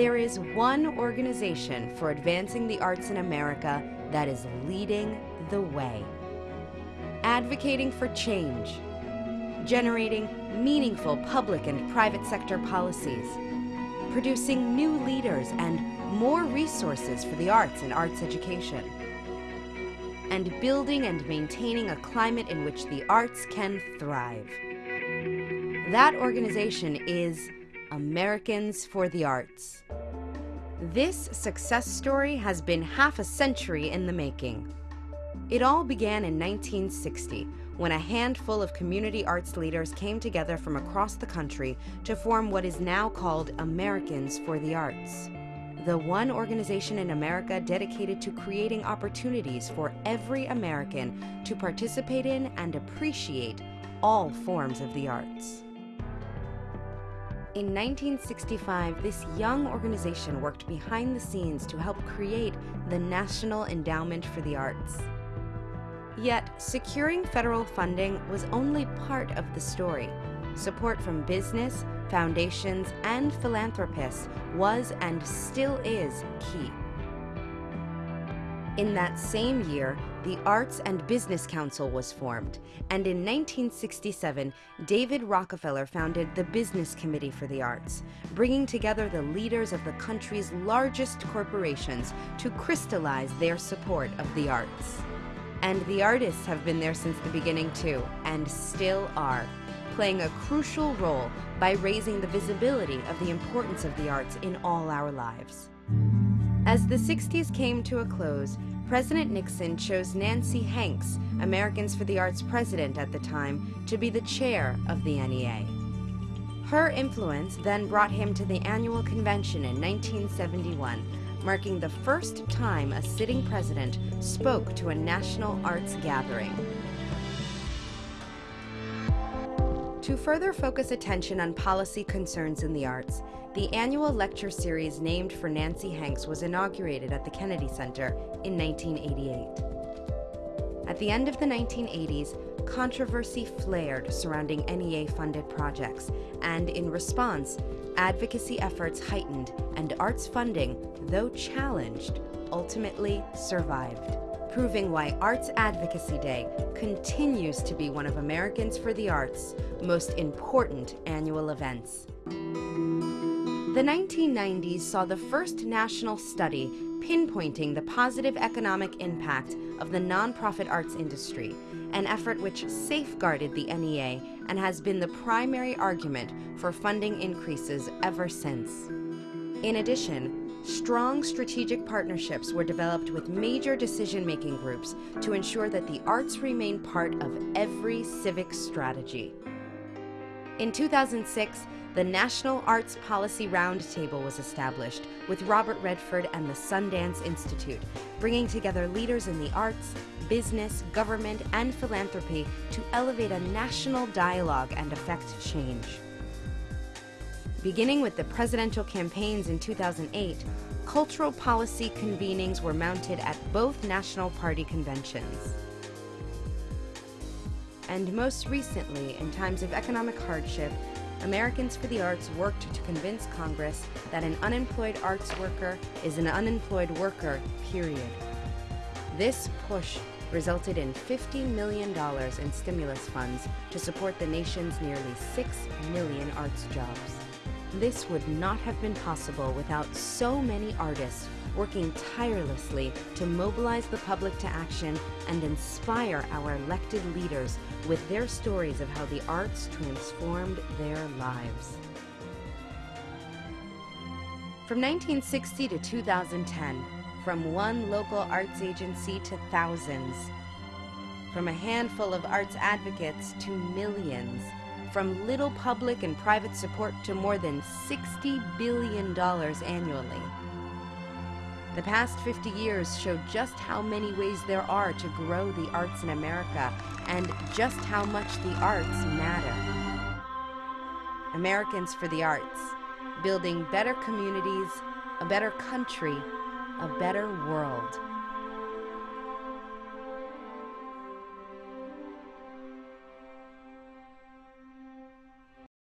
there is one organization for advancing the arts in America that is leading the way. Advocating for change, generating meaningful public and private sector policies, producing new leaders and more resources for the arts and arts education, and building and maintaining a climate in which the arts can thrive. That organization is Americans for the Arts. This success story has been half a century in the making. It all began in 1960, when a handful of community arts leaders came together from across the country to form what is now called Americans for the Arts, the one organization in America dedicated to creating opportunities for every American to participate in and appreciate all forms of the arts. In 1965, this young organization worked behind the scenes to help create the National Endowment for the Arts. Yet, securing federal funding was only part of the story. Support from business, foundations, and philanthropists was and still is key. In that same year, the Arts and Business Council was formed, and in 1967, David Rockefeller founded the Business Committee for the Arts, bringing together the leaders of the country's largest corporations to crystallize their support of the arts. And the artists have been there since the beginning too, and still are, playing a crucial role by raising the visibility of the importance of the arts in all our lives. As the 60s came to a close, President Nixon chose Nancy Hanks, Americans for the Arts president at the time, to be the chair of the NEA. Her influence then brought him to the annual convention in 1971, marking the first time a sitting president spoke to a national arts gathering. To further focus attention on policy concerns in the arts, the annual lecture series named for Nancy Hanks was inaugurated at the Kennedy Center in 1988. At the end of the 1980s, controversy flared surrounding NEA-funded projects, and in response, advocacy efforts heightened and arts funding, though challenged, ultimately survived, proving why Arts Advocacy Day continues to be one of Americans for the Arts' most important annual events. The 1990s saw the first national study pinpointing the positive economic impact of the nonprofit arts industry, an effort which safeguarded the NEA and has been the primary argument for funding increases ever since. In addition, strong strategic partnerships were developed with major decision-making groups to ensure that the arts remain part of every civic strategy. In 2006, the National Arts Policy Roundtable was established with Robert Redford and the Sundance Institute, bringing together leaders in the arts, business, government, and philanthropy to elevate a national dialogue and effect change. Beginning with the presidential campaigns in 2008, cultural policy convenings were mounted at both national party conventions. And most recently, in times of economic hardship, Americans for the Arts worked to convince Congress that an unemployed arts worker is an unemployed worker, period. This push resulted in $50 million in stimulus funds to support the nation's nearly 6 million arts jobs. This would not have been possible without so many artists working tirelessly to mobilize the public to action and inspire our elected leaders with their stories of how the arts transformed their lives. From 1960 to 2010, from one local arts agency to thousands, from a handful of arts advocates to millions, from little public and private support to more than $60 billion annually. The past 50 years showed just how many ways there are to grow the arts in America and just how much the arts matter. Americans for the Arts, building better communities, a better country, a better world.